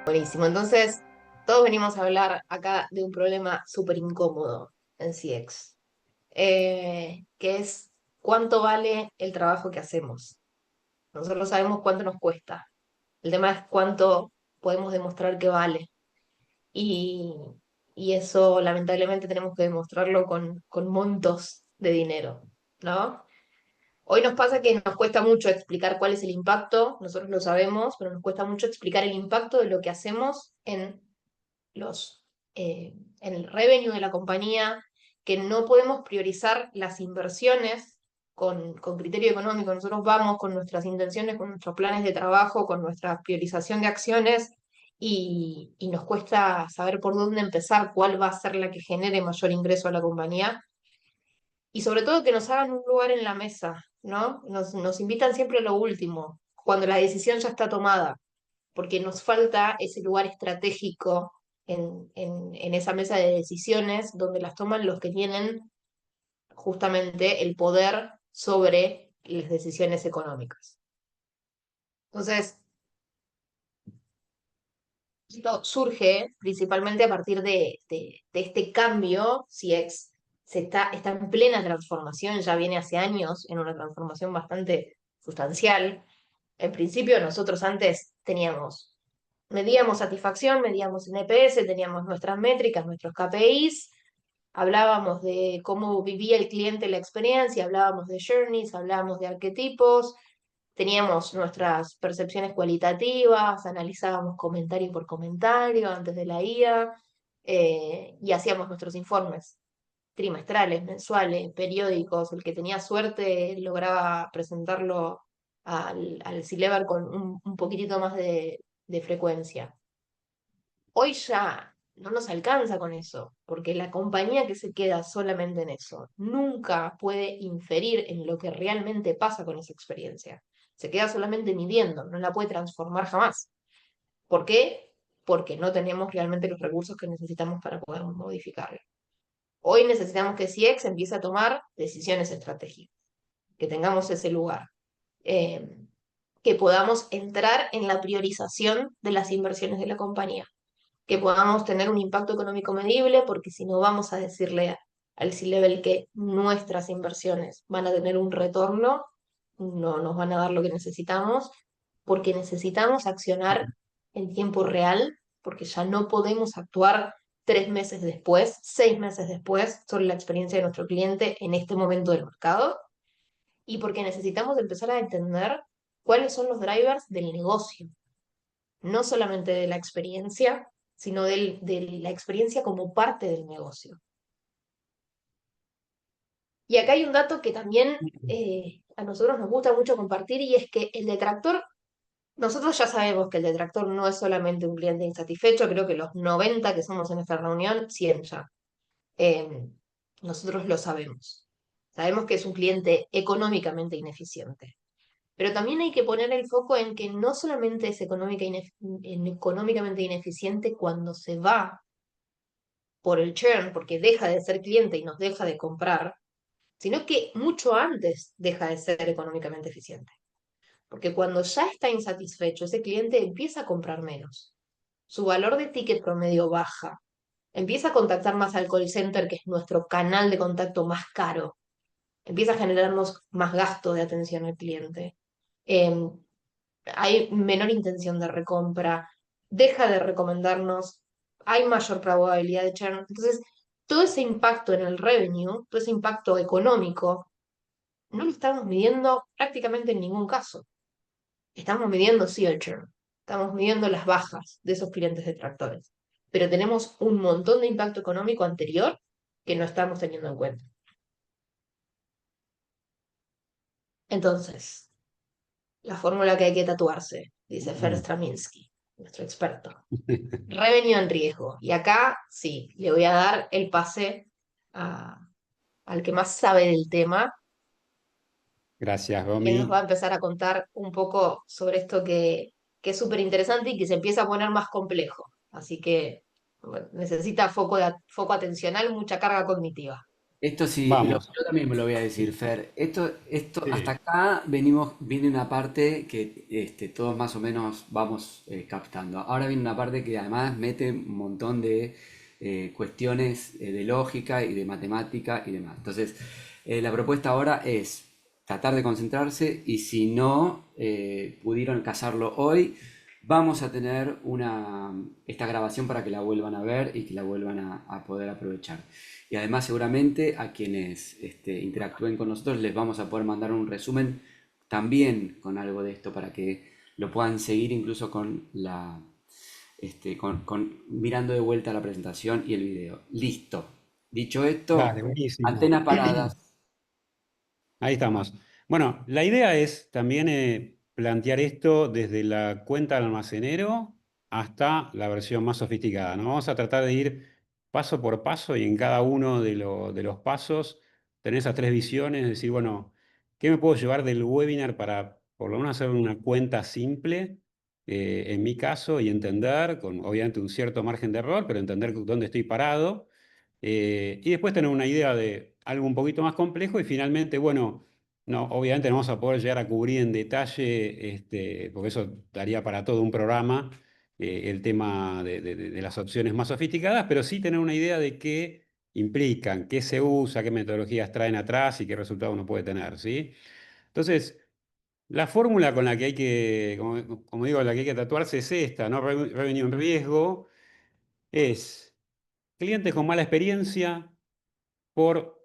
Buenísimo. Entonces, todos venimos a hablar acá de un problema súper incómodo en CX, que es cuánto vale el trabajo que hacemos. Nosotros sabemos cuánto nos cuesta. El tema es cuánto podemos demostrar que vale. Y, y eso, lamentablemente, tenemos que demostrarlo con montos de dinero, ¿no? Hoy nos pasa que nos cuesta mucho explicar cuál es el impacto, nosotros lo sabemos, pero nos cuesta mucho explicar el impacto de lo que hacemos los, en el revenue de la compañía, que no podemos priorizar las inversiones con criterio económico. Nosotros vamos con nuestras intenciones, con nuestros planes de trabajo, con nuestra priorización de acciones y nos cuesta saber por dónde empezar, cuál va a ser la que genere mayor ingreso a la compañía y sobre todo que nos hagan un lugar en la mesa, ¿no? Nos invitan siempre a lo último, cuando la decisión ya está tomada, porque nos falta ese lugar estratégico en esa mesa de decisiones donde las toman los que tienen justamente el poder sobre las decisiones económicas. Entonces, esto surge principalmente a partir de este cambio, está en plena transformación, ya viene hace años en una transformación bastante sustancial. En principio, nosotros antes medíamos satisfacción, medíamos NPS, teníamos nuestras métricas, nuestros KPIs, hablábamos de cómo vivía el cliente la experiencia, hablábamos de journeys, hablábamos de arquetipos, teníamos nuestras percepciones cualitativas, analizábamos comentario por comentario antes de la IA, y hacíamos nuestros informes trimestrales, mensuales, periódicos. El que tenía suerte lograba presentarlo al C-Level con un poquitito más de frecuencia. Hoy ya no nos alcanza con eso, porque la compañía que se queda solamente en eso nunca puede inferir en lo que realmente pasa con esa experiencia. Se queda solamente midiendo, no la puede transformar jamás. ¿Por qué? Porque no tenemos realmente los recursos que necesitamos para poder modificarlo. Hoy necesitamos que CX empiece a tomar decisiones estratégicas, que tengamos ese lugar, eh, que podamos entrar en la priorización de las inversiones de la compañía, que podamos tener un impacto económico medible, porque si no vamos a decirle al C-Level que nuestras inversiones van a tener un retorno, no nos van a dar lo que necesitamos, porque necesitamos accionar en tiempo real, porque ya no podemos actuar 3 meses después, 6 meses después, sobre la experiencia de nuestro cliente en este momento del mercado, y porque necesitamos empezar a entender cuáles son los drivers del negocio, no solamente de la experiencia, sino de la experiencia como parte del negocio. Y acá hay un dato que también a nosotros nos gusta mucho compartir y es que el detractor, nosotros ya sabemos que el detractor no es solamente un cliente insatisfecho, creo que los 90 que somos en esta reunión, 100 ya. Eh, nosotros lo sabemos. Sabemos que es un cliente económicamente ineficiente. Pero también hay que poner el foco en que no solamente es económicamente ineficiente cuando se va por el churn, porque deja de ser cliente y nos deja de comprar, sino que mucho antes deja de ser económicamente eficiente. Porque cuando ya está insatisfecho, ese cliente empieza a comprar menos. Su valor de ticket promedio baja. Empieza a contactar más al call center, que es nuestro canal de contacto más caro. Empieza a generarnos más gasto de atención al cliente. Eh, hay menor intención de recompra, deja de recomendarnos, hay mayor probabilidad de churn. Entonces, todo ese impacto en el revenue, todo ese impacto económico, no lo estamos midiendo prácticamente en ningún caso. Estamos midiendo sí el churn, estamos midiendo las bajas de esos clientes detractores, pero tenemos un montón de impacto económico anterior que no estamos teniendo en cuenta. Entonces, la fórmula que hay que tatuarse, dice Fer Mm. Straminsky, nuestro experto. Revenue en riesgo. Y acá sí, le voy a dar el pase a- al que más sabe del tema, Gracias, y él nos va a Romy. empezar a contar un poco sobre esto que es súper interesante y que se empieza a poner más complejo. Así que bueno, necesita foco atencional, mucha carga cognitiva. Esto sí, Vamos. yo también me lo voy a decir, Fer. Esto, hasta Sí. acá viene una parte que todos más o menos vamos captando. Ahora viene una parte que además mete un montón de cuestiones de lógica y de matemática y demás. Entonces, la propuesta ahora es tratar de concentrarse y si no pudieron cazarlo hoy, vamos a tener esta grabación para que la vuelvan a ver y que la vuelvan a poder aprovechar. Y además seguramente a quienes interactúen con nosotros les vamos a poder mandar un resumen también con algo de esto para que lo puedan seguir incluso con mirando de vuelta la presentación y el video. Listo. Dicho esto, Dale, buenísimo. antenas paradas. Ahí estamos. Bueno, la idea es también plantear esto desde la cuenta del almacenero hasta la versión más sofisticada, ¿no? Vamos a tratar de ir paso por paso y en cada uno de los pasos tener esas tres visiones, decir, bueno, ¿qué me puedo llevar del webinar para por lo menos hacer una cuenta simple, en mi caso, y entender, con obviamente un cierto margen de error, pero entender dónde estoy parado? Y después tener una idea de algo un poquito más complejo y finalmente, bueno, no, obviamente no vamos a poder llegar a cubrir en detalle, porque eso daría para todo un programa, el tema de las opciones más sofisticadas, pero sí tener una idea de qué implican, qué se usa, qué metodologías traen atrás y qué resultado uno puede tener, ¿sí? Entonces, la fórmula con la que hay que, como digo, la que hay que tatuarse es esta, ¿no? Revenue en riesgo es clientes con mala experiencia por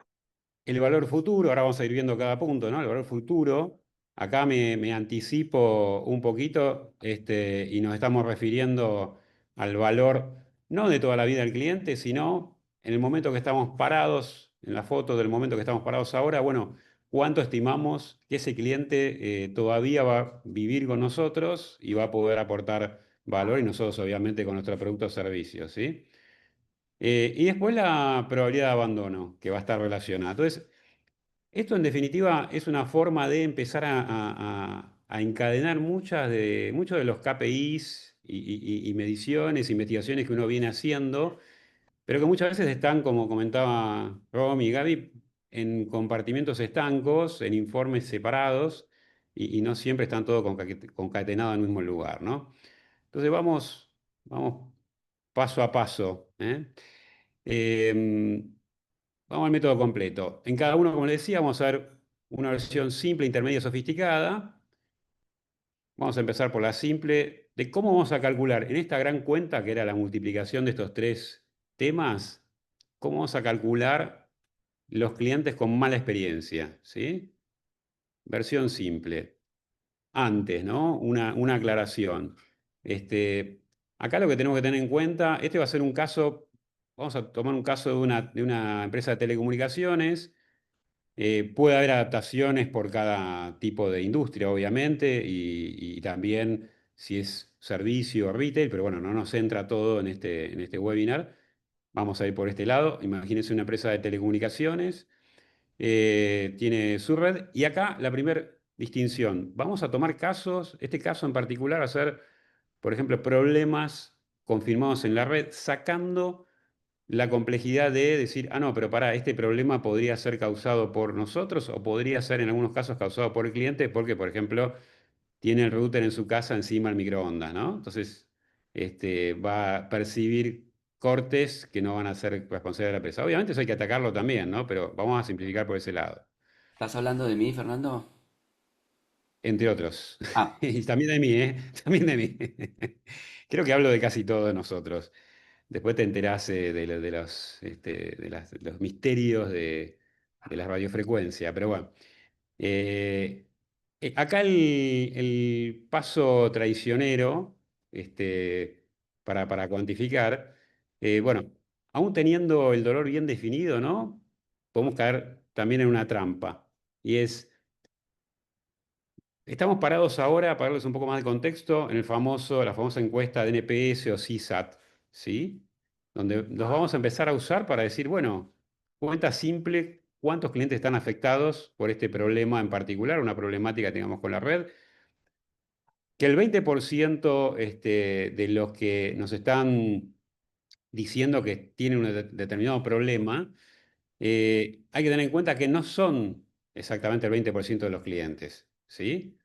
el valor futuro. Ahora vamos a ir viendo cada punto, ¿no? El valor futuro. Acá me anticipo un poquito, y nos estamos refiriendo al valor no de toda la vida del cliente, sino en el momento que estamos parados, en la foto del momento que estamos parados ahora, bueno, cuánto estimamos que ese cliente todavía va a vivir con nosotros y va a poder aportar valor y nosotros obviamente con nuestro producto o servicio, ¿sí? Y después la probabilidad de abandono, que va a estar relacionada. Entonces, esto en definitiva es una forma de empezar a encadenar muchos de los KPIs y mediciones, investigaciones que uno viene haciendo, pero que muchas veces están, como comentaba Romy y Gaby, en compartimentos estancos, en informes separados, y no siempre están todos concatenados en el mismo lugar, ¿no? Entonces vamos paso a paso, ¿eh? Em, Vamos al método completo. En cada uno, como les decía, vamos a ver una versión simple, intermedia, sofisticada. Vamos a empezar por la simple, de cómo vamos a calcular en esta gran cuenta, que era la multiplicación de estos tres temas, cómo vamos a calcular los clientes con mala experiencia, ¿sí? Versión simple. Antes, ¿no? Una aclaración. Este, Acá lo que tenemos que tener en cuenta, este va a ser un caso, vamos a tomar un caso de una empresa de telecomunicaciones. Puede haber adaptaciones por cada tipo de industria, obviamente, y también si es servicio o retail, pero bueno, no nos entra todo en este webinar. Vamos a ir por este lado. Imagínense una empresa de telecomunicaciones, tiene su red, y acá la primera distinción. Vamos a tomar casos, este caso en particular va a ser, por ejemplo, problemas confirmados en la red, sacando la complejidad de decir, ah, no, pero para, este problema podría ser causado por nosotros o podría ser en algunos casos causado por el cliente porque, por ejemplo, tiene el router en su casa encima del microondas, ¿no? Entonces, va a percibir cortes que no van a ser responsables de la empresa. Obviamente eso hay que atacarlo también, ¿no? Pero vamos a simplificar por ese lado, ¿Estás hablando de mí, Fernando? entre otros. Ah, Y también de mí, ¿eh? También de mí. Creo que hablo de casi todos nosotros. Después te enterás de los misterios de la radiofrecuencia. Pero bueno, eh, acá el paso traicionero, para cuantificar, bueno, aún teniendo el dolor bien definido, ¿no? Podemos caer también en una trampa. Y es, estamos parados ahora, para darles un poco más de contexto, en la famosa encuesta de NPS o CSAT, ¿sí? Donde los vamos a empezar a usar para decir, bueno, cuenta simple, cuántos clientes están afectados por este problema en particular, una problemática que tengamos con la red, que el 20% de los que nos están diciendo que tienen un determinado problema, hay que tener en cuenta que no son exactamente el 20% de los clientes, ¿sí?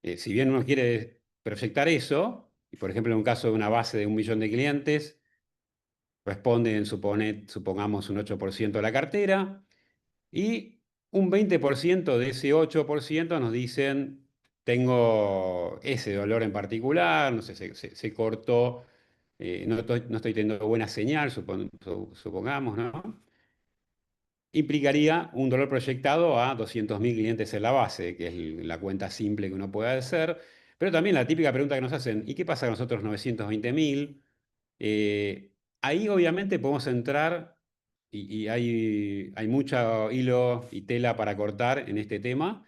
Si bien uno quiere proyectar eso, y por ejemplo en un caso de una base de 1 millón de clientes, responden, supongamos, un 8% de la cartera, y un 20% de ese 8% nos dicen, tengo ese dolor en particular, no sé, se cortó, no estoy teniendo buena señal, supongamos, ¿no? Implicaría un dolor proyectado a 200.000 clientes en la base, que es la cuenta simple que uno puede hacer. Pero también la típica pregunta que nos hacen, ¿y qué pasa con los otros 920.000? Eh, Ahí obviamente podemos entrar, y hay mucho hilo y tela para cortar en este tema,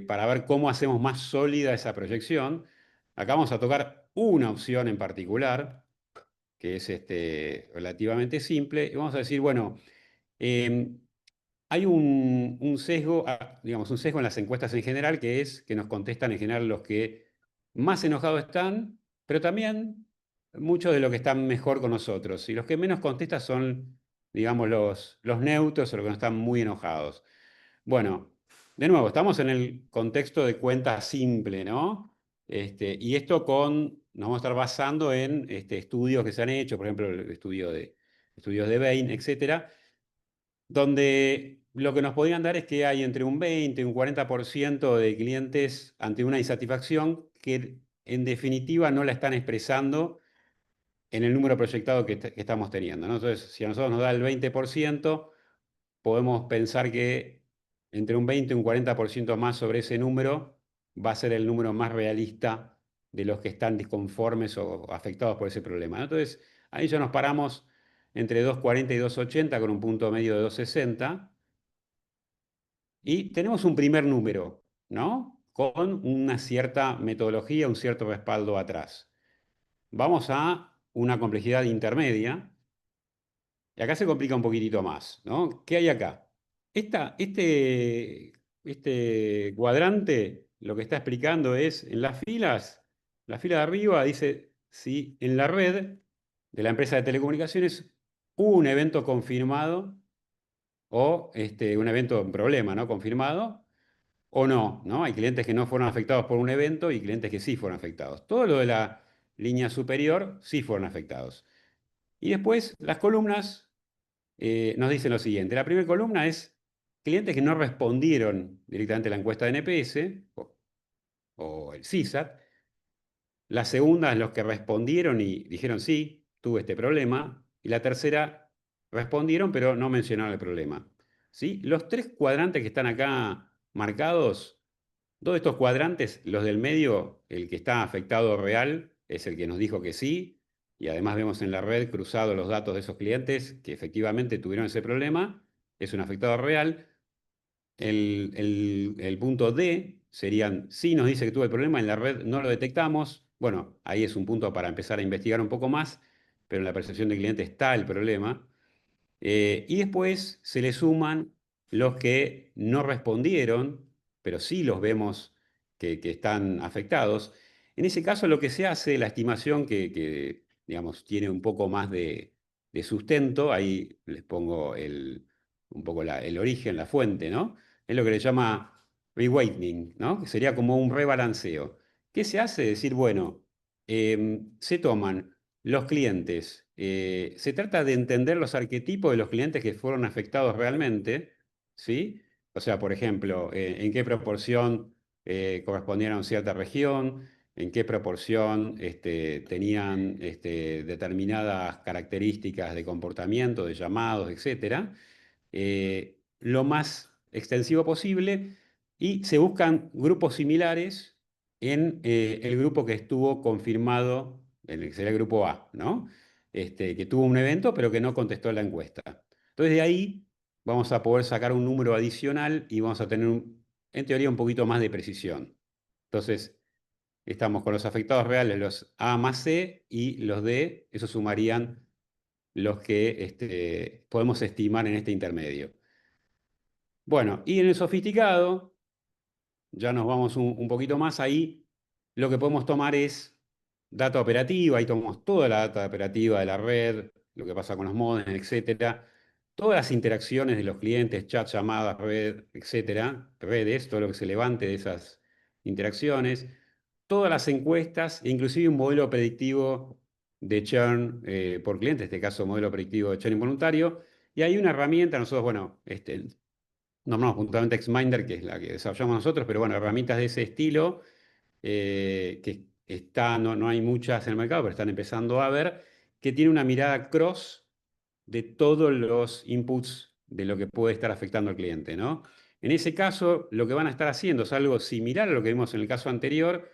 para ver cómo hacemos más sólida esa proyección. Acá vamos a tocar una opción en particular, que es relativamente simple, y vamos a decir, bueno, eh, hay un sesgo, digamos, un sesgo en las encuestas en general, que es que nos contestan en general los que más enojados están, pero también muchos de los que están mejor con nosotros. Y los que menos contestan son, digamos, los neutros o los que no están muy enojados. Bueno, de nuevo, estamos en el contexto de cuenta simple, ¿no? Y esto nos vamos a estar basando en estudios que se han hecho, por ejemplo, el estudios de Bain, etcétera, donde lo que nos podían dar es que hay entre un 20 y un 40% de clientes ante una insatisfacción que en definitiva no la están expresando en el número proyectado que estamos teniendo, ¿no? Entonces, si a nosotros nos da el 20%, podemos pensar que entre un 20 y un 40% más sobre ese número va a ser el número más realista de los que están disconformes o afectados por ese problema, ¿no? Entonces, ahí ya nos paramos entre 240 y 280 con un punto medio de 260 y tenemos un primer número, ¿no? Con una cierta metodología, un cierto respaldo atrás. Vamos a una complejidad intermedia y acá se complica un poquitito más, ¿no? ¿Qué hay acá? Esta, este cuadrante lo que está explicando es en las filas, la fila de arriba dice si en la red de la empresa de telecomunicaciones hubo un evento confirmado o un evento, un problema, ¿no? Confirmado o no, ¿no? Hay clientes que no fueron afectados por un evento y clientes que sí fueron afectados. Todo lo de la línea superior sí fueron afectados. Y después las columnas nos dicen lo siguiente. La primera columna es clientes que no respondieron directamente a la encuesta de NPS o el CSAT. La segunda es los que respondieron y dijeron sí, tuve este problema. Y la tercera, respondieron pero no mencionaron el problema. ¿Sí? Los tres cuadrantes que están acá marcados, todos estos cuadrantes, los del medio, el que está afectado real es el que nos dijo que sí, y además vemos en la red cruzados los datos de esos clientes que efectivamente tuvieron ese problema, es un afectado real. El punto D serían, sí nos dice que tuvo el problema, en la red no lo detectamos, bueno, ahí es un punto para empezar a investigar un poco más, pero en la percepción del cliente está el problema. Y después se le suman los que no respondieron, pero sí los vemos que están afectados. En ese caso, lo que se hace, la estimación digamos, tiene un poco más de sustento, ahí les pongo un poco el origen, la fuente, ¿no? Es lo que le llama reweighting, ¿no? Que sería como un rebalanceo. ¿Qué se hace? Decir, bueno, se toman los clientes. Se trata de entender los arquetipos de los clientes que fueron afectados realmente, ¿sí? O sea, por ejemplo, en qué proporción correspondían a una cierta región, en qué proporción tenían determinadas características de comportamiento, de llamados, etcétera. Lo más extensivo posible y se buscan grupos similares en el grupo que estuvo confirmado, en el que sería el grupo A, ¿no? Que tuvo un evento pero que no contestó la encuesta. Entonces de ahí vamos a poder sacar un número adicional y vamos a tener, en teoría, un poquito más de precisión. Entonces, estamos con los afectados reales, los A más C y los D, eso sumarían los que podemos estimar en este intermedio. Bueno, y en el sofisticado, ya nos vamos un poquito más ahí, lo que podemos tomar es data operativa, ahí tomamos toda la data operativa de la red, lo que pasa con los modems, etcétera. todas las interacciones de los clientes, chat, llamadas, red, etcétera, redes, todo lo que se levante de esas interacciones, todas las encuestas, e inclusive un modelo predictivo de churn por cliente, en este caso modelo predictivo de churn involuntario, y hay una herramienta, nosotros, bueno, nombramos puntualmente Xminder, que es la que desarrollamos nosotros, pero bueno, herramientas de ese estilo, que no hay muchas en el mercado, pero están empezando a ver, que tiene una mirada cross de todos los inputs de lo que puede estar afectando al cliente, ¿no? En ese caso, lo que van a estar haciendo es algo similar a lo que vimos en el caso anterior,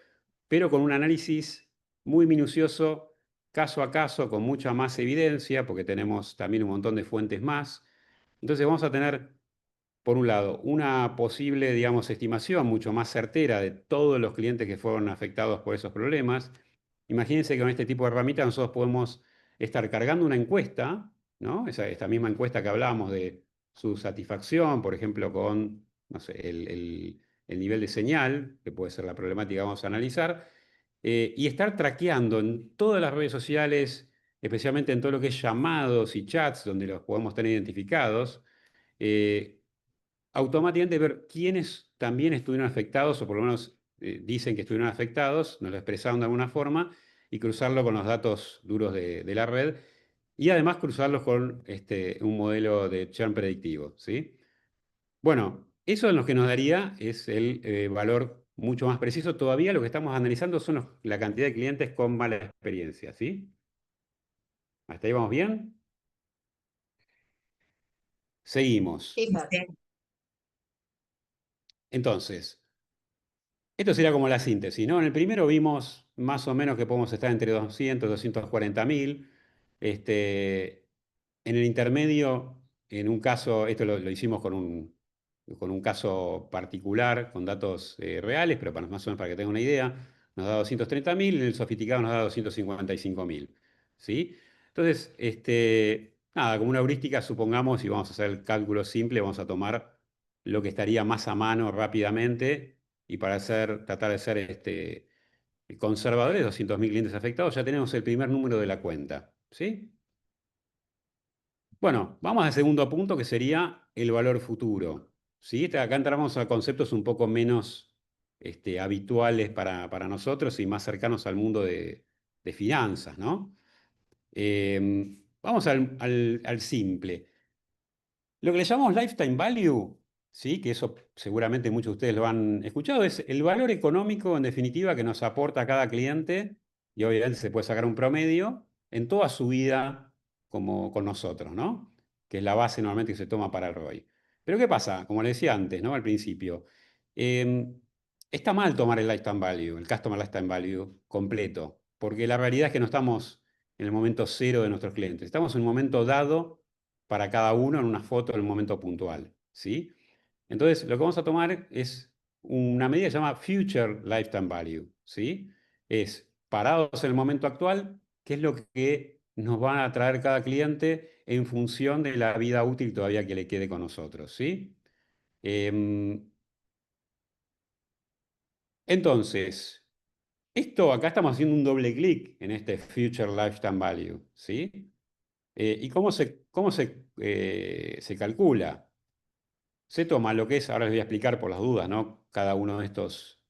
pero con un análisis muy minucioso, caso a caso, con mucha más evidencia, porque tenemos también un montón de fuentes más. Entonces vamos a tener, por un lado, una posible, digamos, estimación mucho más certera de todos los clientes que fueron afectados por esos problemas. Imagínense que con este tipo de herramientas nosotros podemos estar cargando una encuesta, ¿no? Esta misma encuesta que hablábamos de su satisfacción, por ejemplo, con, no sé, el nivel de señal, que puede ser la problemática que vamos a analizar, y estar traqueando en todas las redes sociales, especialmente en todo lo que es llamados y chats, donde los podemos tener identificados, eh, automáticamente ver quiénes también estuvieron afectados, o por lo menos dicen que estuvieron afectados, nos lo expresaron de alguna forma, y cruzarlo con los datos duros de la red, y además cruzarlos con un modelo de churn predictivo, ¿sí? Bueno, eso en lo que nos daría es el valor mucho más preciso. Todavía lo que estamos analizando son la cantidad de clientes con mala experiencia, ¿sí? ¿Hasta ahí vamos bien? Seguimos. Sí, perfecto. Entonces, esto sería como la síntesis, ¿no? En el primero vimos más o menos que podemos estar entre 200 y 240 mil. En el intermedio, en un caso, esto lo hicimos con un caso particular, con datos reales, pero más o menos para que tengan una idea, nos da 230 mil, en el sofisticado nos da 255 mil. ¿Sí? Entonces, nada, como una heurística, supongamos, y vamos a hacer el cálculo simple, vamos a tomar lo que estaría más a mano rápidamente, y para tratar de ser conservadores, 200.000 clientes afectados, ya tenemos el primer número de la cuenta. ¿Sí? Bueno, vamos al segundo punto, que sería el valor futuro. ¿Sí? Acá entramos a conceptos un poco menos habituales para nosotros y más cercanos al mundo de finanzas, ¿no? Vamos al simple. Lo que le llamamos lifetime value, ¿sí? Que eso seguramente muchos de ustedes lo han escuchado, es el valor económico, en definitiva, que nos aporta cada cliente, y obviamente se puede sacar un promedio en toda su vida como con nosotros, ¿no? Que es la base normalmente que se toma para el ROI. Pero ¿qué pasa? Como le decía antes, ¿no? Al principio, eh, está mal tomar el lifetime value, el customer lifetime value completo, porque la realidad es que no estamos en el momento cero de nuestros clientes, estamos en un momento dado para cada uno en una foto en un momento puntual, ¿sí? Entonces, lo que vamos a tomar es una medida que se llama Future Lifetime Value, ¿sí? Es parados en el momento actual, qué es lo que nos va a traer cada cliente en función de la vida útil todavía que le quede con nosotros, ¿sí? Em, entonces, acá estamos haciendo un doble clic en este Future Lifetime Value, ¿sí? ¿Y cómo se calcula? Se toma lo que es, ahora les voy a explicar por las dudas, ¿no? Cada uno de estos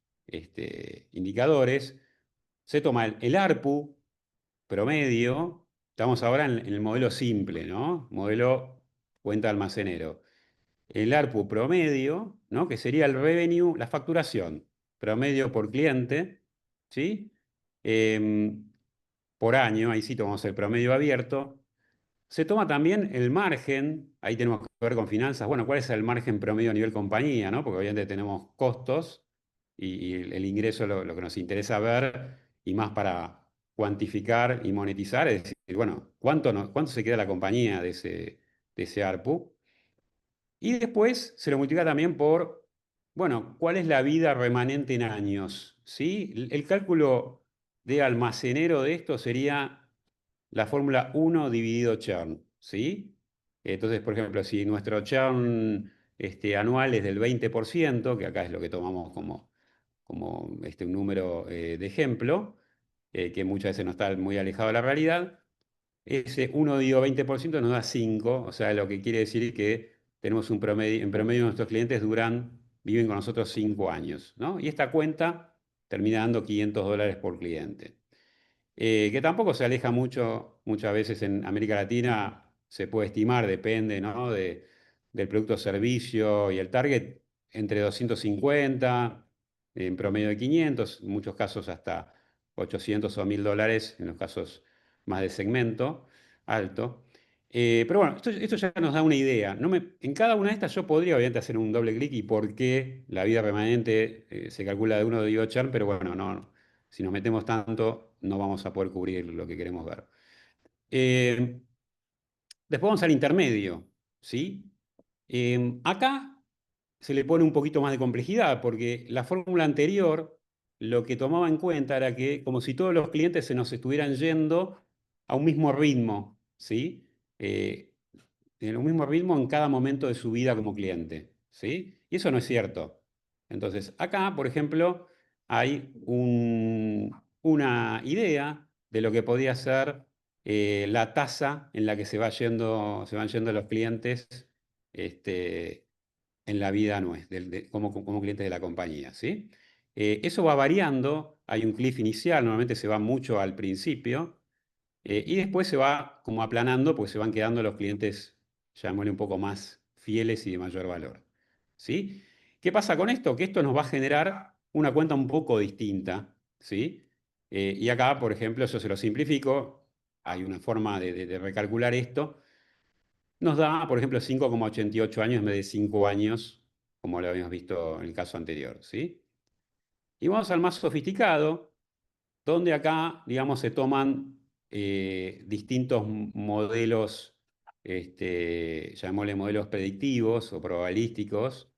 indicadores. Se toma el ARPU promedio. Estamos ahora en el modelo simple, ¿no? Modelo cuenta almacenero. El ARPU promedio, ¿no? Que sería el revenue, la facturación promedio por cliente, ¿sí? Em, por año, ahí sí tomamos el promedio abierto. Se toma también el margen, ahí tenemos que ver con finanzas, bueno, ¿cuál es el margen promedio a nivel compañía, ¿no? Porque obviamente tenemos costos y el ingreso es lo que nos interesa ver, y más para cuantificar y monetizar, es decir, bueno, ¿cuánto se queda la compañía de ese ARPU? Y después se lo multiplica también por, bueno, ¿cuál es la vida remanente en años? ¿Sí? El cálculo de almacenero de esto sería la fórmula 1 dividido churn, ¿sí? Entonces, por ejemplo, si nuestro churn anual es del 20%, que acá es lo que tomamos como un número de ejemplo, que muchas veces no está muy alejado de la realidad, ese 1 dividido 20% nos da 5, o sea, lo que quiere decir que tenemos un promedio, en promedio nuestros clientes viven con nosotros 5 años, ¿no? Y esta cuenta termina dando $500 por cliente. Que tampoco se aleja mucho, muchas veces en América Latina se puede estimar, depende, ¿no? Del producto o servicio y el target, entre 250, en promedio de 500, en muchos casos hasta 800 o $1000, en los casos más de segmento alto. Pero bueno, esto ya nos da una idea. En cada una de estas yo podría obviamente hacer un doble clic y por qué la vida permanente se calcula de 1 de churn, pero bueno, no, si nos metemos tanto, no vamos a poder cubrir lo que queremos ver. Eh, Después vamos al intermedio, ¿sí? Acá se le pone un poquito más de complejidad, porque la fórmula anterior lo que tomaba en cuenta era que como si todos los clientes se nos estuvieran yendo a un mismo ritmo, ¿sí? En un mismo ritmo en cada momento de su vida como cliente, ¿sí? Y eso no es cierto. Entonces, acá, por ejemplo, hay una idea de lo que podría ser la tasa en la que se van yendo los clientes este, en la vida como clientes de la compañía, ¿sí? Eso va variando, hay un cliff inicial, normalmente se va mucho al principio, y después se va como aplanando, pues se van quedando los clientes, llamémosle un poco más fieles y de mayor valor. ¿Sí? ¿Qué pasa con esto? Que esto nos va a generar una cuenta un poco distinta. ¿Sí? Y acá, por ejemplo, yo se lo simplifico, hay una forma de recalcular esto. Nos da, por ejemplo, 5,88 años en vez de 5 años, como lo habíamos visto en el caso anterior. ¿Sí? Y vamos al más sofisticado, donde acá, digamos, se toman distintos modelos, llamémosle modelos predictivos o probabilísticos,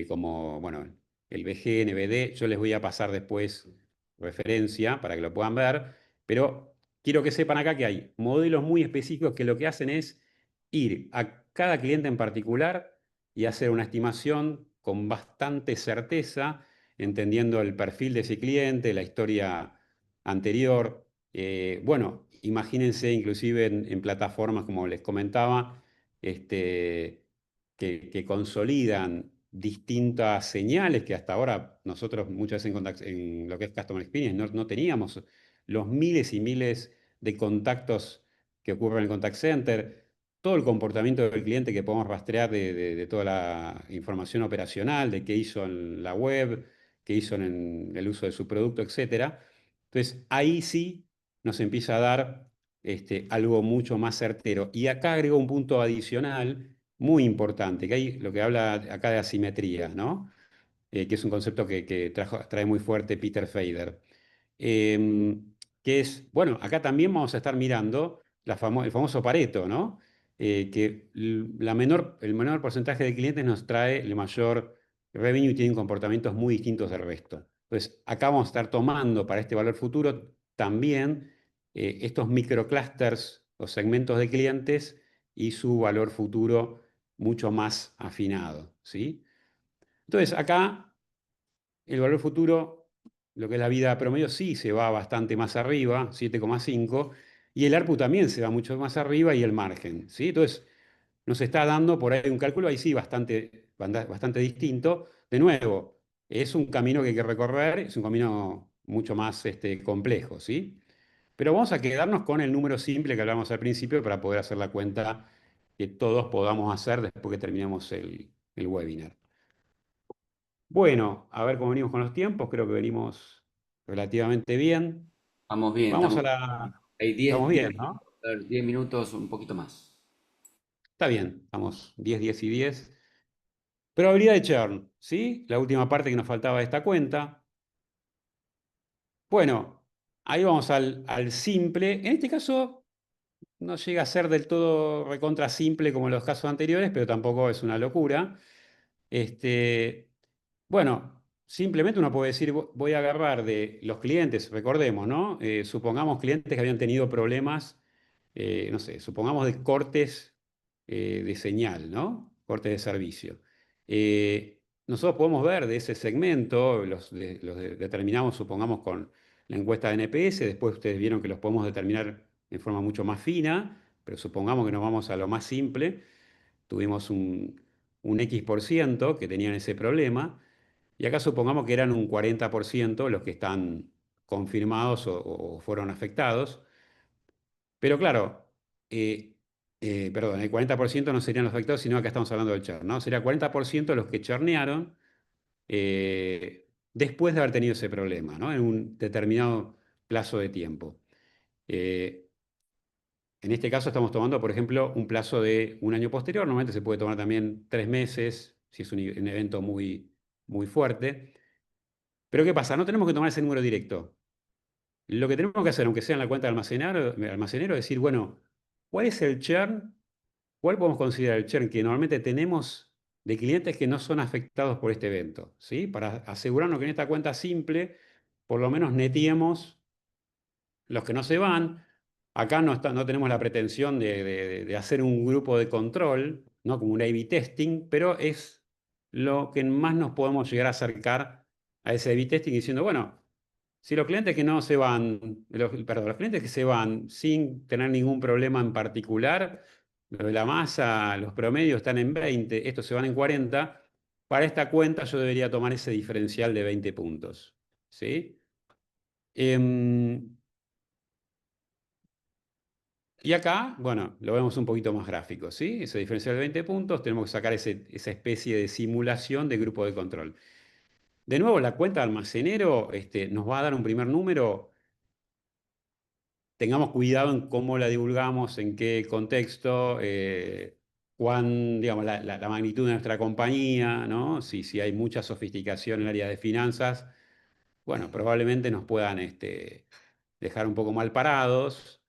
como, bueno, el BG, NBD. Yo les voy a pasar después referencia para que lo puedan ver, pero quiero que sepan acá que hay modelos muy específicos que lo que hacen es ir a cada cliente en particular y hacer una estimación con bastante certeza, entendiendo el perfil de ese cliente, la historia anterior. Bueno, imagínense inclusive en plataformas, como les comentaba, que consolidan distintas señales que hasta ahora nosotros muchas veces en lo que es Customer Experience no teníamos los miles y miles de contactos que ocurren en el contact center, todo el comportamiento del cliente que podemos rastrear de toda la información operacional, de qué hizo en la web, qué hizo en el uso de su producto, etcétera. Entonces, ahí sí nos empieza a dar algo mucho más certero. Y acá agrego un punto adicional muy importante, que hay lo que habla acá de asimetría, ¿no? Que es un concepto que trae muy fuerte Peter Fader. Eh, que es, bueno, acá también vamos a estar mirando el famoso Pareto, ¿no? Que el menor porcentaje de clientes nos trae el mayor revenue y tienen comportamientos muy distintos del resto. Entonces, acá vamos a estar tomando para este valor futuro también estos microclusters o segmentos de clientes y su valor futuro mucho más afinado, ¿sí? Entonces, acá el valor futuro, lo que es la vida promedio, sí se va bastante más arriba, 7,5, y el ARPU también se va mucho más arriba y el margen, ¿sí? Entonces, nos está dando por ahí un cálculo ahí sí bastante distinto. De nuevo, es un camino que hay que recorrer, es un camino mucho más complejo, ¿sí? Pero vamos a quedarnos con el número simple que hablamos al principio para poder hacer la cuenta que todos podamos hacer después que terminemos el webinar. Bueno, a ver cómo venimos con los tiempos. Creo que venimos relativamente bien. Vamos bien, Vamos estamos, a la... hay Estamos 10 bien, ¿no? 10 minutos, un poquito más. Está bien, estamos 10, 10 y 10. Probabilidad de churn, ¿sí? La última parte que nos faltaba de esta cuenta. Bueno, ahí vamos al simple. En este caso no llega a ser del todo recontra simple como en los casos anteriores, pero tampoco es una locura. Este, bueno, simplemente uno puede decir, voy a agarrar de los clientes, recordemos, ¿no? Supongamos clientes que habían tenido problemas, no sé, supongamos de cortes de señal, ¿no? Cortes de servicio. Nosotros podemos ver de ese segmento, determinamos, supongamos, con la encuesta de NPS, después ustedes vieron que los podemos determinar en forma mucho más fina, pero supongamos que nos vamos a lo más simple. Tuvimos un X% que tenían ese problema, y acá supongamos que eran un 40% los que están confirmados o fueron afectados. Pero claro, perdón, el 40% no serían los afectados, sino acá estamos hablando del churn, ¿no? Sería 40% los que churnearon después de haber tenido ese problema, ¿no? En un determinado plazo de tiempo. Eh, en este caso estamos tomando, por ejemplo, un plazo de un año posterior. Normalmente se puede tomar también 3 meses, si es un evento muy, muy fuerte. Pero ¿qué pasa? No tenemos que tomar ese número directo. Lo que tenemos que hacer, aunque sea en la cuenta de almacenero, es decir, bueno, ¿cuál es el churn? ¿Cuál podemos considerar el churn que normalmente tenemos de clientes que no son afectados por este evento? ¿Sí? Para asegurarnos que en esta cuenta simple, por lo menos netiemos los que no se van. Acá no tenemos la pretensión de hacer un grupo de control, ¿no? Como un A/B testing, pero es lo que más nos podemos llegar a acercar a ese A/B testing diciendo, bueno, si los clientes que no se van, perdón, los clientes que se van sin tener ningún problema en particular, lo de la masa, los promedios están en 20, estos se van en 40, para esta cuenta yo debería tomar ese diferencial de 20 puntos. ¿Sí? Em, y acá, bueno, lo vemos un poquito más gráfico, ¿sí? Ese diferencial de 20 puntos, tenemos que sacar esa especie de simulación de grupo de control. De nuevo, la cuenta de almacenero nos va a dar un primer número. Tengamos cuidado en cómo la divulgamos, en qué contexto, digamos, la magnitud de nuestra compañía, ¿no? Si hay mucha sofisticación en el área de finanzas, bueno, probablemente nos puedan dejar un poco mal parados.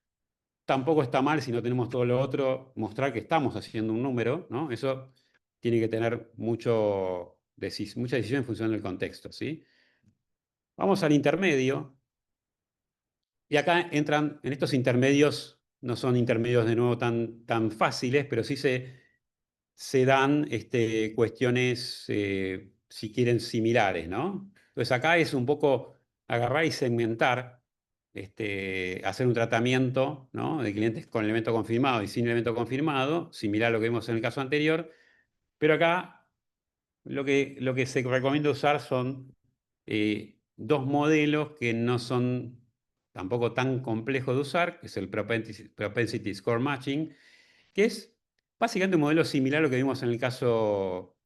Tampoco está mal si no tenemos todo lo otro, mostrar que estamos haciendo un número, ¿no? Eso tiene que tener mucha decisión en función del contexto, ¿sí? Vamos al intermedio. Y acá entran, en estos intermedios, no son intermedios de nuevo tan fáciles, pero sí se dan cuestiones, si quieren, similares, ¿no? Entonces acá es un poco agarrar y segmentar, hacer un tratamiento, ¿no? De clientes con elemento confirmado y sin elemento confirmado, similar a lo que vimos en el caso anterior, pero acá lo que se recomienda usar son dos modelos que no son tampoco tan complejos de usar, que es el Propensity Score Matching, que es básicamente un modelo similar a lo que vimos en el caso,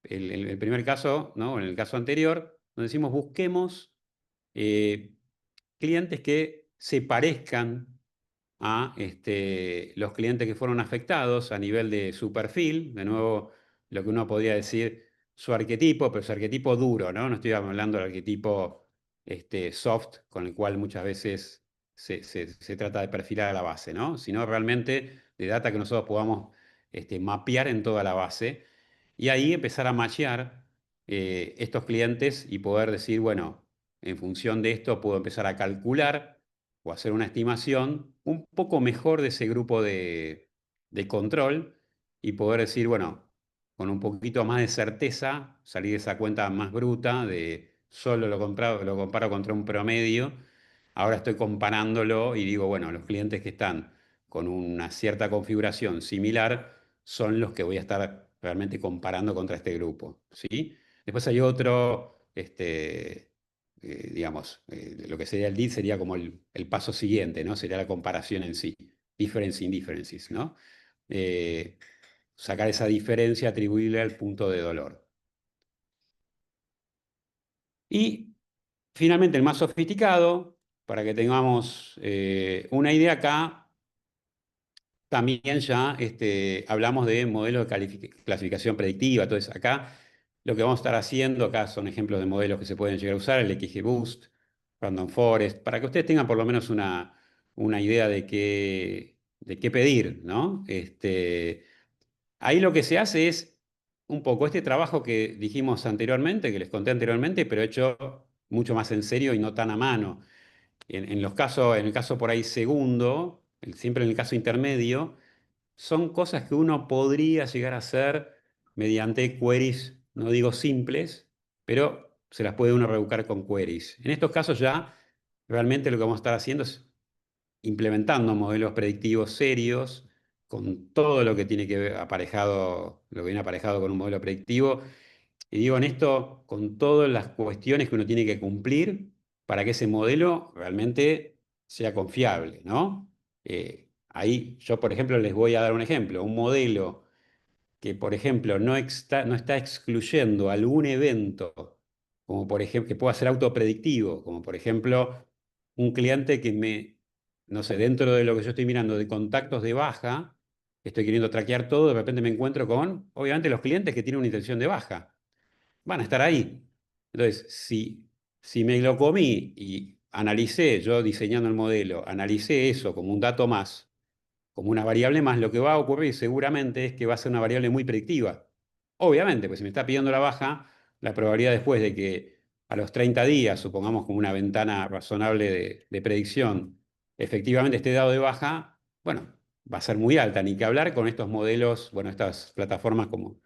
el primer caso, ¿no? En el caso anterior, donde decimos busquemos eh, clientes que se parezcan a los clientes que fueron afectados a nivel de su perfil, de nuevo lo que uno podría decir su arquetipo, pero su arquetipo duro, ¿no? No estoy hablando del arquetipo soft, con el cual muchas veces se trata de perfilar a la base, ¿no? Sino realmente de data que nosotros podamos mapear en toda la base y ahí empezar a machear estos clientes y poder decir, bueno, en función de esto puedo empezar a calcular o hacer una estimación un poco mejor de ese grupo de control y poder decir, bueno, con un poquito más de certeza, salir de esa cuenta más bruta de solo lo comparo contra un promedio. Ahora estoy comparándolo y digo, bueno, los clientes que están con una cierta configuración similar son los que voy a estar realmente comparando contra este grupo, ¿sí? Después hay otro, digamos, lo que sería el DID sería como el paso siguiente, ¿no? Sería la comparación en sí, difference in differences, ¿no? Eh, sacar esa diferencia, atribuirle al punto de dolor. Y finalmente el más sofisticado, para que tengamos una idea acá, también ya hablamos de modelos de clasificación predictiva. Entonces acá lo que vamos a estar haciendo, acá son ejemplos de modelos que se pueden llegar a usar, el XGBoost, Random Forest, para que ustedes tengan por lo menos una idea de qué pedir, ¿no? Ahí lo que se hace es un poco este trabajo que dijimos anteriormente, que les conté anteriormente, pero hecho mucho más en serio y no tan a mano. En el caso por ahí segundo, siempre en el caso intermedio, son cosas que uno podría llegar a hacer mediante queries, no digo simples, pero se las puede uno rebucar con queries. En estos casos ya realmente lo que vamos a estar haciendo es implementando modelos predictivos serios con todo lo que tiene que ver aparejado, lo que viene aparejado con un modelo predictivo. Y digo en esto con todas las cuestiones que uno tiene que cumplir para que ese modelo realmente sea confiable, ¿no? Ahí yo, por ejemplo, les voy a dar un ejemplo. Un modelo que, por ejemplo, no está excluyendo algún evento, como por ejemplo, que pueda ser autopredictivo, como por ejemplo, un cliente que no sé, dentro de lo que yo estoy mirando de contactos de baja, estoy queriendo traquear todo, de repente me encuentro con, obviamente, los clientes que tienen una intención de baja. Van a estar ahí. Entonces, si me lo comí y analicé, yo diseñando el modelo, analicé eso como un dato más, como una variable más, lo que va a ocurrir seguramente es que va a ser una variable muy predictiva. Obviamente, pues si me está pidiendo la baja, la probabilidad después de que a los 30 días, supongamos como una ventana razonable de predicción, efectivamente esté dado de baja, bueno, va a ser muy alta. Ni que hablar con estos modelos, bueno, estas plataformas como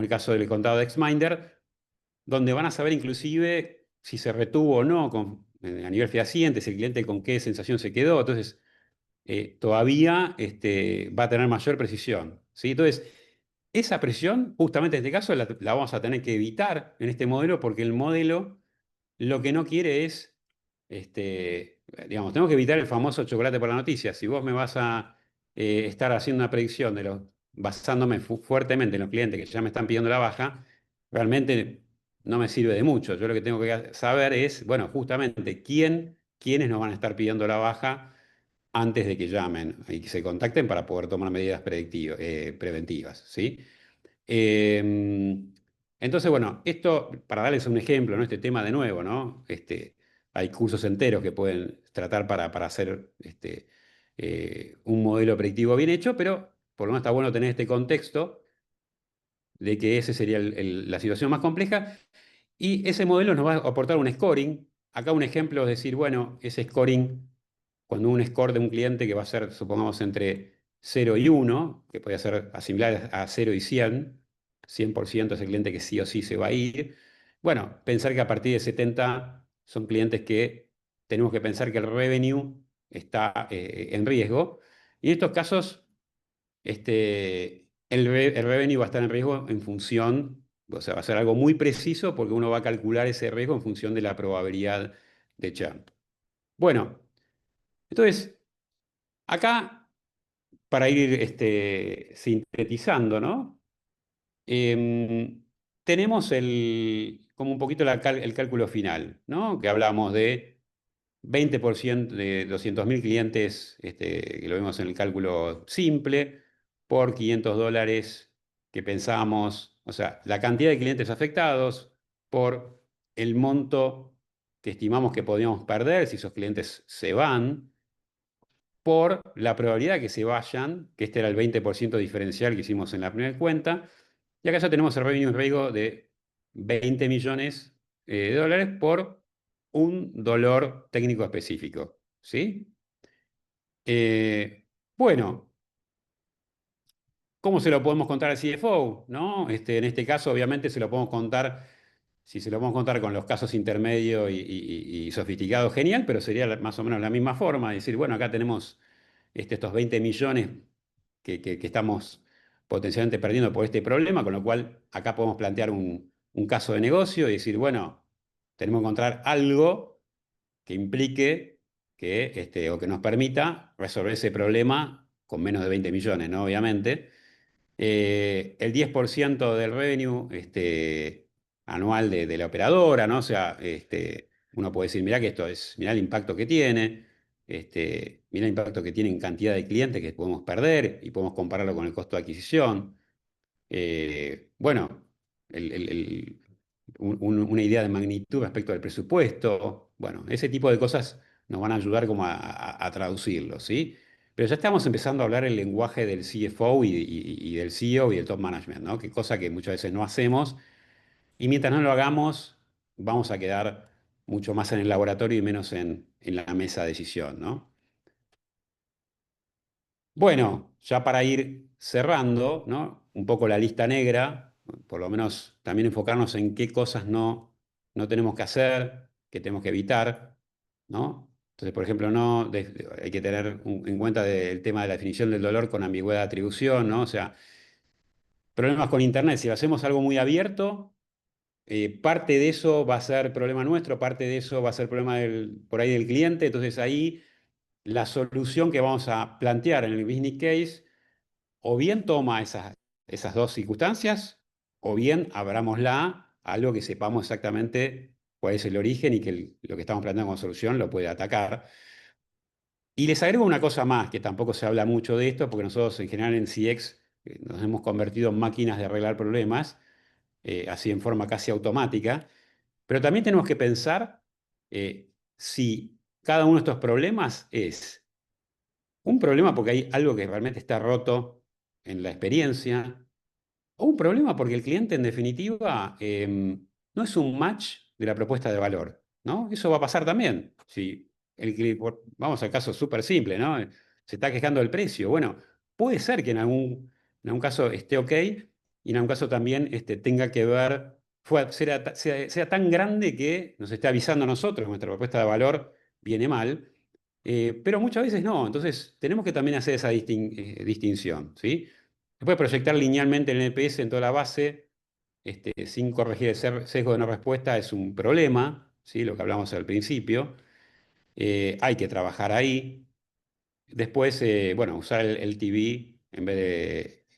el caso del contado de Xminder, donde van a saber inclusive si se retuvo o no a nivel fehaciente, si el cliente con qué sensación se quedó. Entonces, todavía va a tener mayor precisión, ¿sí? Entonces, esa presión, justamente en este caso, la vamos a tener que evitar en este modelo porque el modelo lo que no quiere es, digamos, tenemos que evitar el famoso chocolate por la noticia. Si vos me vas a estar haciendo una predicción basándome fuertemente en los clientes que ya me están pidiendo la baja, realmente no me sirve de mucho. Yo lo que tengo que saber es, bueno, justamente quiénes nos van a estar pidiendo la baja antes de que llamen y que se contacten para poder tomar medidas preventivas, ¿sí? Eh, entonces, bueno, esto, para darles un ejemplo, ¿no? Este tema de nuevo, ¿no? Hay cursos enteros que pueden tratar para hacer un modelo predictivo bien hecho, pero por lo menos está bueno tener este contexto de que esa sería la situación más compleja y ese modelo nos va a aportar un scoring. Acá un ejemplo es decir, bueno, ese scoring, cuando un score de un cliente que va a ser, supongamos, entre 0 y 1, que puede ser similar a 0 y 100, 100% es el cliente que sí o sí se va a ir. Bueno, pensar que a partir de 70 son clientes que tenemos que pensar que el revenue está en riesgo. Y en estos casos, el revenue va a estar en riesgo en función, o sea, va a ser algo muy preciso porque uno va a calcular ese riesgo en función de la probabilidad de churn. Bueno, entonces, acá, para ir sintetizando, ¿no? Em, tenemos como un poquito el cálculo final, ¿no? Que hablamos de 20% de 200.000 clientes, que lo vemos en el cálculo simple, por $500 que pensamos, o sea, la cantidad de clientes afectados por el monto que estimamos que podríamos perder si esos clientes se van, por la probabilidad de que se vayan, que este era el 20% diferencial que hicimos en la primera cuenta, y acá ya tenemos el revenue en riesgo de 20 millones de dólares por un dolor técnico específico, ¿sí? Bueno, ¿cómo se lo podemos contar al CFO? ¿No? En este caso, obviamente, se lo podemos contar, si se lo podemos contar con los casos intermedios y sofisticados, genial, pero sería más o menos la misma forma, decir, bueno, acá tenemos estos 20 millones que estamos potencialmente perdiendo por este problema, con lo cual acá podemos plantear un caso de negocio y decir, bueno, tenemos que encontrar algo que implique o que nos permita resolver ese problema con menos de 20 millones, ¿no? Obviamente. El 10% del revenue anual de la operadora, ¿no? O sea, uno puede decir, mirá que mirá el impacto que tiene, mirá el impacto que tiene en cantidad de clientes que podemos perder y podemos compararlo con el costo de adquisición. Bueno, una idea de magnitud respecto al presupuesto. Bueno, ese tipo de cosas nos van a ayudar como a traducirlo, ¿sí? Pero ya estamos empezando a hablar el lenguaje del CFO y del CEO y del top management, ¿no? Que cosa que muchas veces no hacemos. Y mientras no lo hagamos, vamos a quedar mucho más en el laboratorio y menos en la mesa de decisión, ¿no? Bueno, ya para ir cerrando, ¿no? Un poco la lista negra, por lo menos también enfocarnos en qué cosas no tenemos que hacer, qué tenemos que evitar, ¿no? Entonces, por ejemplo, hay que tener en cuenta el tema de la definición del dolor con ambigüedad de atribución, ¿no? O sea, problemas con Internet, si hacemos algo muy abierto, parte de eso va a ser problema nuestro, parte de eso va a ser problema por ahí del cliente, entonces ahí la solución que vamos a plantear en el business case o bien toma esas dos circunstancias, o bien abrámosla a algo que sepamos exactamente cuál es el origen y que lo que estamos planteando como solución lo puede atacar. Y les agrego una cosa más, que tampoco se habla mucho de esto, porque nosotros en general en CX nos hemos convertido en máquinas de arreglar problemas, así en forma casi automática, pero también tenemos que pensar si cada uno de estos problemas es un problema porque hay algo que realmente está roto en la experiencia, o un problema porque el cliente, en definitiva, no es un match de la propuesta de valor, ¿no? Eso va a pasar también. Si vamos al caso súper simple, ¿no? Se está quejando del precio. Bueno, puede ser que en algún caso esté ok y en algún caso también tenga que ver, sea tan grande que nos esté avisando a nosotros que nuestra propuesta de valor viene mal. Pero muchas veces no, entonces tenemos que también hacer esa distinción, ¿sí? Se puede proyectar linealmente el NPS en toda la base, sin corregir el sesgo de no respuesta, es un problema, ¿sí? Lo que hablamos al principio. Hay que trabajar ahí. Después, bueno, usar el LTV en vez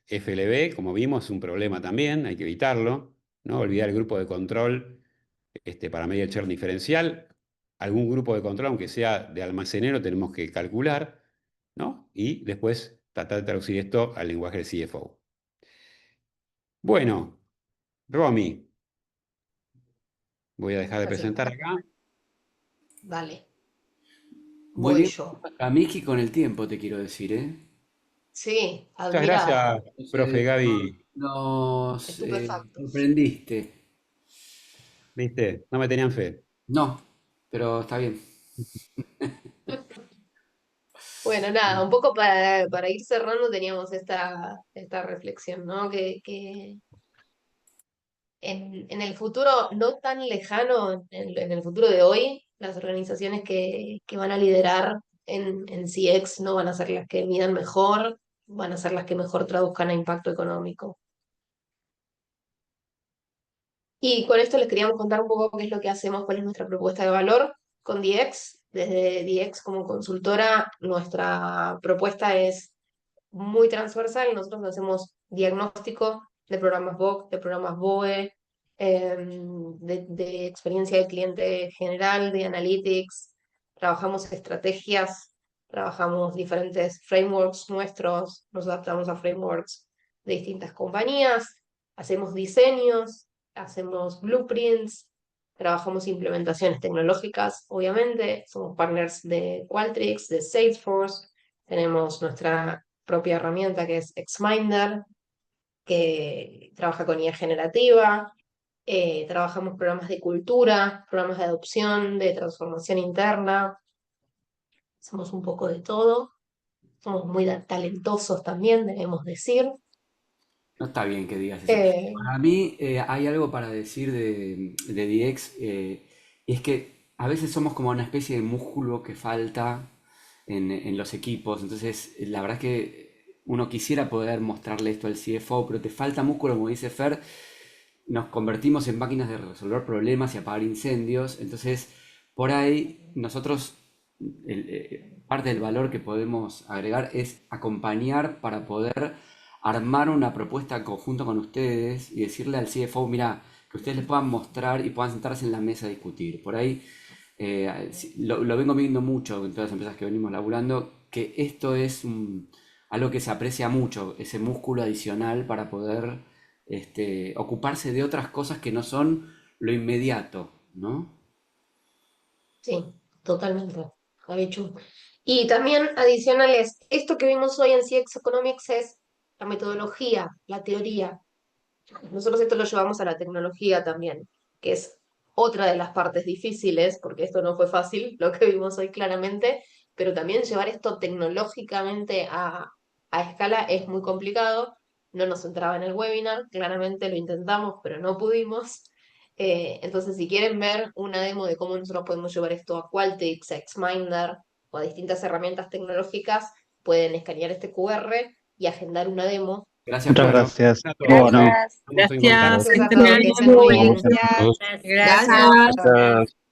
de FLB, como vimos, es un problema también, hay que evitarlo, ¿no? Olvidar el grupo de control para medir el churn diferencial. Algún grupo de control, aunque sea de almacenero, tenemos que calcular, ¿no? Y después tratar de traducir esto al lenguaje del CFO. Bueno, Romy, voy a dejar de Gracias. presentar acá. Vale, Muy voy bien, yo. a Miki con el tiempo te quiero decir, ¿eh? Sí, Muchas admirada, gracias, profe Entonces, Gaby. nos estupefactos. sorprendiste. ¿Viste? No me tenían fe. No, pero está bien. Bueno, nada, un poco para ir cerrando teníamos esta reflexión, ¿no? Que en el futuro no tan lejano, en el futuro de hoy, las organizaciones que van a liderar en CX no van a ser las que midan mejor, van a ser las que mejor traduzcan a impacto económico. Y con esto les queríamos contar un poco qué es lo que hacemos, cuál es nuestra propuesta de valor con DX. Desde DX como consultora, nuestra propuesta es muy transversal. Nosotros hacemos diagnóstico de programas BOC, de programas BOE, de experiencia del cliente general, de analytics. Trabajamos estrategias, trabajamos diferentes frameworks nuestros, nos adaptamos a frameworks de distintas compañías, hacemos diseños, hacemos blueprints, trabajamos implementaciones tecnológicas, obviamente, somos partners de Qualtrics, de Salesforce, tenemos nuestra propia herramienta que es Xminder, que trabaja con IA generativa, trabajamos programas de cultura, programas de adopción, de transformación interna, somos un poco de todo, somos muy talentosos también, debemos decir. No está bien que digas eso. Eh, Para mí hay algo para decir de DX, y es que a veces somos como una especie de músculo que falta en los equipos. Entonces, la verdad es que uno quisiera poder mostrarle esto al CFO, pero te falta músculo, como dice Fer. Nos convertimos en máquinas de resolver problemas y apagar incendios. Entonces, por ahí nosotros, parte del valor que podemos agregar es acompañar para poder armar una propuesta en conjunto con ustedes y decirle al CFO, mira, que ustedes les puedan mostrar y puedan sentarse en la mesa a discutir. Por ahí lo vengo viendo mucho en todas las empresas que venimos laburando, que esto es algo que se aprecia mucho, ese músculo adicional para poder ocuparse de otras cosas que no son lo inmediato, ¿no? sí, totalmente, Javichu. Y también adicionales, esto que vimos hoy en CX Economics es la metodología, la teoría. Nosotros esto lo llevamos a la tecnología también, que es otra de las partes difíciles, porque esto no fue fácil, lo que vimos hoy claramente, pero también llevar esto tecnológicamente a escala es muy complicado. No nos entraba en el webinar, claramente lo intentamos, pero no pudimos. Entonces, si quieren ver una demo de cómo nosotros podemos llevar esto a Qualtrics, a Xminder o a distintas herramientas tecnológicas, pueden escanear este QR y agendar una demo. Gracias, Muchas Pedro. gracias. Exacto. Bueno, Gracias. Estamos en contacto. Gracias. Gracias a Que todos, estén que bien. estén muy bien. gracias a todos. Gracias. Chao, chao. Gracias.